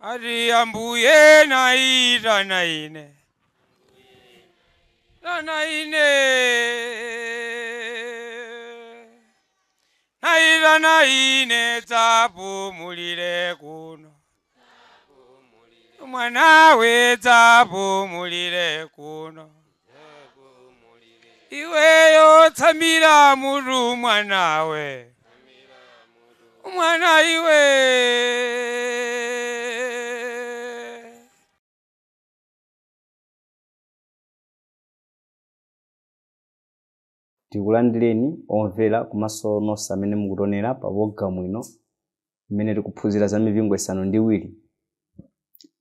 Ari ambuye naira naine. Naine. Naira naine tapu mulire kuno. Mwana we tapu mulire kuno. Iwe yo tamira muru mwana we. Mwana iwe. Tikulandireni omvera komanso nonse amene mukutionera pa programu ino imene tikuphunzira za mipingo isanu ndi iwiri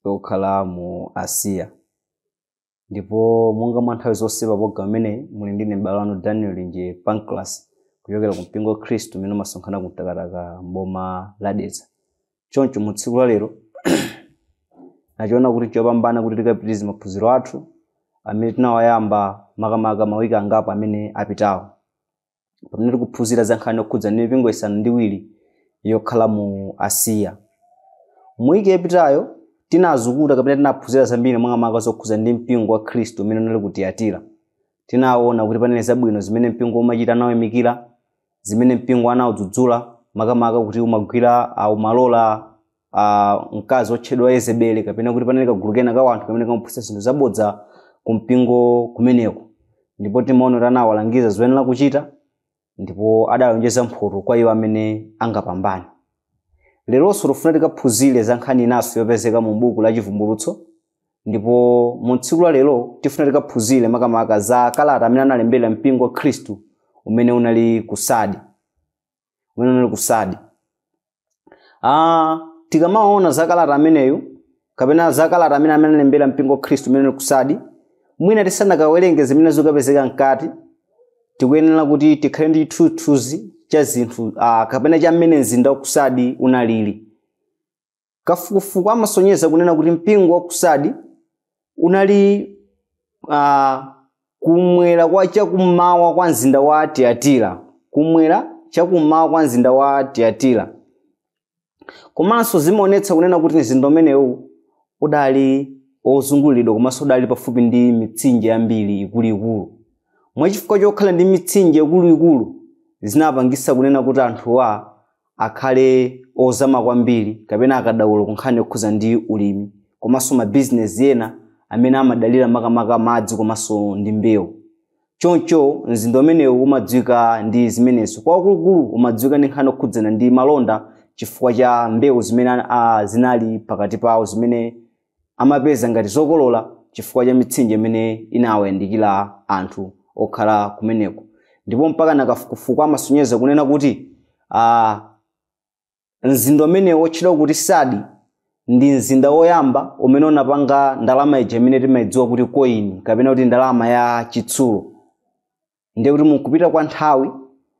yokhala mu Asia. Ndipo monga mwa nthawi zonse pa programu imene muli ndine m'bale wanu Daniel Nje Pancras kuchokera ku mpingo wa Khristu umene umasonkhana ku Mtakataka mboma la Dedza. Choncho mu tsiku la lero nachiona kuti chopambana kuti tikapitirize maphunziro athu amene tinawayamba makamaka mawiki angapo amene apitawo. Pamene tikuphunzira za nkhani yokhudza ndi mipingo isanu ndi iwiri yokhala mu Asia. Mwiki yapitayo tinazukuta kapena tinaphunzira zambiri makamaka zokhudza ndi mpingo wa Khristu umene unali ku Tiyatira. Tinaona kuti panene zabwino zimene mpingo umachita nawemikira, zimene mpingo anawudzudzula makamaka kuti umagwira umalola mkazi otchedwa Yezebeli kapena kuti panene kagulu kena ka anthu kamene kamaphunzitsa zinthu zabodza kumpingo kumeneko. Ndipo timaona kuti anawalangiza zoyenera kuchita ndipo adalonjeza mphoto kwa iwo amene angapambane. Leronso tikufuna tikaphunzire za nkhani inanso yopezeka mu buku la Chivumbulutso. Ndipo mu tsiku la lero tifuna tikaphunzire makamaka za kalata amene analembera mpingo wa Khristu umene unali ku Sadi. Tikamaona za kalata ameneyo kapena za kalata amene analembera mpingo wa Khristu umene unali ku Sadi, mwina tisanakawerenge zimene zikupezeka mkati, tikuyenera kuti tikhale ndi chithunzi cha zinthu kapena cha mmene mzinda wa ku Sadi unalili. Kafukufuku amasonyeza kunena kuti mpingo wa ku Sadi unali kumwera kwa chakummawa kwa mzinda wa Tiyatira. Kumwera chakummawa kwa mzinda wa Tiyatira. Komanso zimaonetsa kunena kuti mzinda umenewu udali ozungulidwa komanso udali pafupi ndi mitsinje yambiri ikuluikulu. Mwachifukwa chokhala ndi mitsinje ikuluikulu zinapangisa kunena kuti anthuwa akhale ozama kwambiri kapena akadaulo ku nkhani yokhudza ndi ulimi komanso mabizinesi ena amene amadalira makamaka madzi komanso ndi mbewu. Choncho mzinda umenewu umadziwika ndi zimenezo. Kwa ukulu umadziwika ndi nkhani yokhudzana ndi malonda chifukwa cha mbewu zimene zinali pakati pawo zimene amapeza ngati zokolola chifukwa cha mitsinje imene inawayandikira anthu okhala kumeneko. Ndipo mpaka nakafukufuku amasonyeza kunena kuti mzinda umenewu otchedwa kuti Sadi ndi mzinda woyamba umene unapanga ndalama ija imene timayidziwa kuti coin kapena kuti ndalama ya chitsulo. Ndiye kuti mukupita kwa nthawi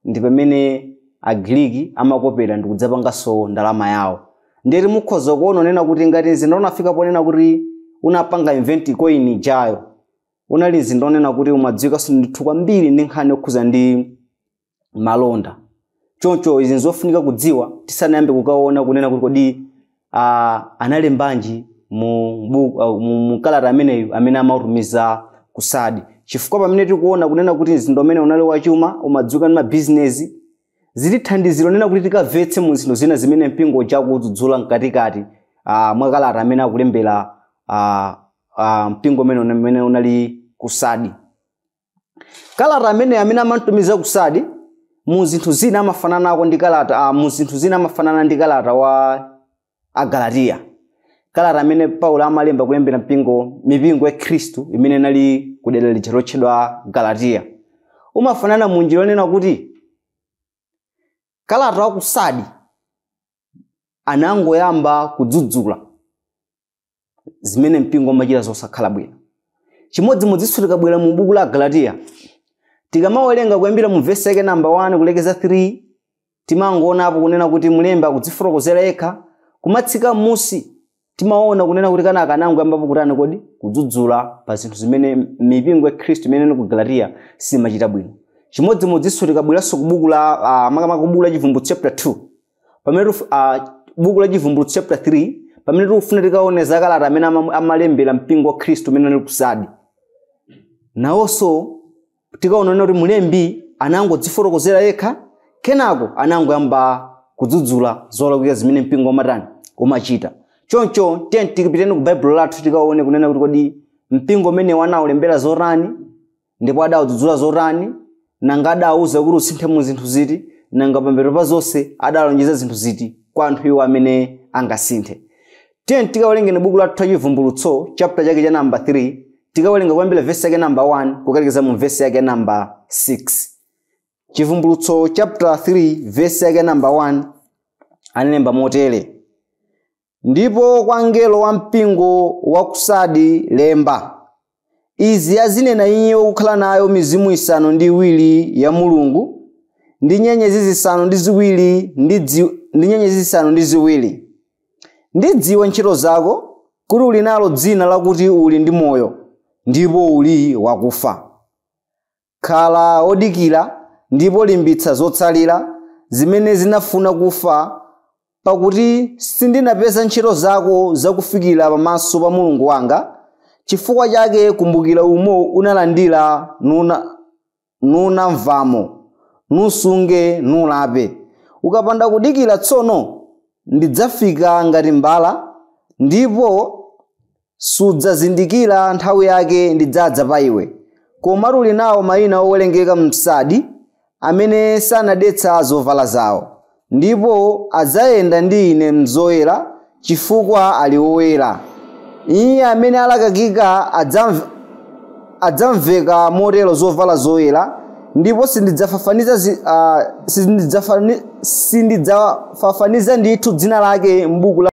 ndi pamene Agiriki amakopera ndi kudzapanganso ndalama yawo. Ndiye mukhoza kuona nena kuti ngati mzinda unafika ponena kuti unapanga invent coin ijayo, unali mzinda onena kuti umadziwikanso ndithu kwambiri ndi nkhani yokhudza ndi malonda. Choncho izi nzofunika kudziwa tisanayambe kukaona kunena kuti kodi analembanji mu kalata ameneyu amene amatumiza ku Sadi. Chifukwa pamene tikuona kunena kuti mzinda umene unali wachuma umadziwika ndi mabizinesi, zitithandizira nena kuti tikamvetse mu zinthu zina zimene mpingo chakudzudzula mkatikati mwa kalata amene akulembera mpingo umene unali ku Sadi. Kalata amene amatumiza ku Sadi mu zinthu zina amafanana ndi kalata ndi kalata wa Agalatiya. Kalata amene Paulo amalemba kulembera mipingo ya Khristu imene inali ku dera lija lotchedwa Galatiya. Umafanana mu njira yonena kuti kalata wa ku Sadi anangoyamba kudzudzula zimene mpingo umachita zosakhala bwino. Chimodzimodzinso tikabwera mu buku la Galatiya, tikamawerenga kuyambira mu verse yake namba 1 kulekeza 3, timangoona apo kunena kuti mulembi akudzifotokozera yekha. Kumatsika m'musi timaona kunena kuti kana akanangoyambapo kutani kodi kudzudzula pa zinthu zimene mipingo ya Khristu imene ku Galatiya simachita bwino. Chimodzimodzinso tikabweranso ku buku la makamaka buku la Chivumbulutso chapter 2. Pamene buku la Chivumbulutso chapter 3 pamene tikufuna tikaone zakalata amene amalembera mpingo wa Khristu umene uli ku Sardi. Nawonso tikaona kuti mulembi anangodzifotokozera yekha, kenako anangoyamba kudzudzula zolakwika zimene mpingo umachita. Choncho tikapiteni ku Bible lathu tikaone kunena kuti kodi mpingo umene wanawulembera zorani, ndipo adawudzudzula zorani, nanga adawuza kuti usinthe mu zinthu ziti, nanga pambero pa zonse adalonjeza zinthu ziti kwa anthu iwo amene angasinthe. Tikawerenge buku lathu la Chivumbulutso chapter chake cha number 3, tikawerenga kuyambira verse yake number 1 kukalekeza mu verse yake number 6. Chivumbulutso chapter 3 verse yake number 1 analemba motere: ndipo kwa mngelo wa mpingo wa ku Sardi lemba, izi azinena iye wokhala nayo mizimu isanu ndi iwiri ya Mulungu ndi nyenyezi zisanu ndi ziwiri. Ndidziwa ntchito zako, kuti uli nalo dzina lakuti uli ndi moyo, ndipo uli wakufa. Khala odikira ndipo limbitsa zotsalira zimene zinafuna kufa, pakuti sindinapeza ntchito zako zakufikira pamaso pa Mulungu wanga. Chifukwa chake kumbukira umo unalandira nunamvamo, nusunge nulape. Ukapanda kudikira tsono ndidzafika ngati mbala, ndipo sudzazindikira nthawi yake ndidzadza pa iwe. Koma uli nawo mayina owerengeka mu Sardi amene sanadetsa zovala zawo, ndipo adzayenda ndi ine mzoyera chifukwa ali woyera. Iye amene alakakika adzamveka motero zovala zoyera, ndipo sindidzafafaniza ndithu dzina lake m'buku la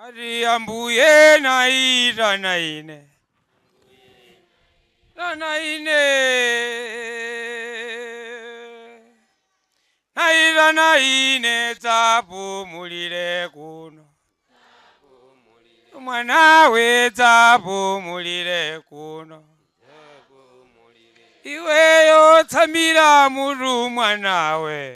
ari ambuye naira naine naira naine tapumulire kuno mwana we tapumulire kuno iweyo tsamira muru mwana we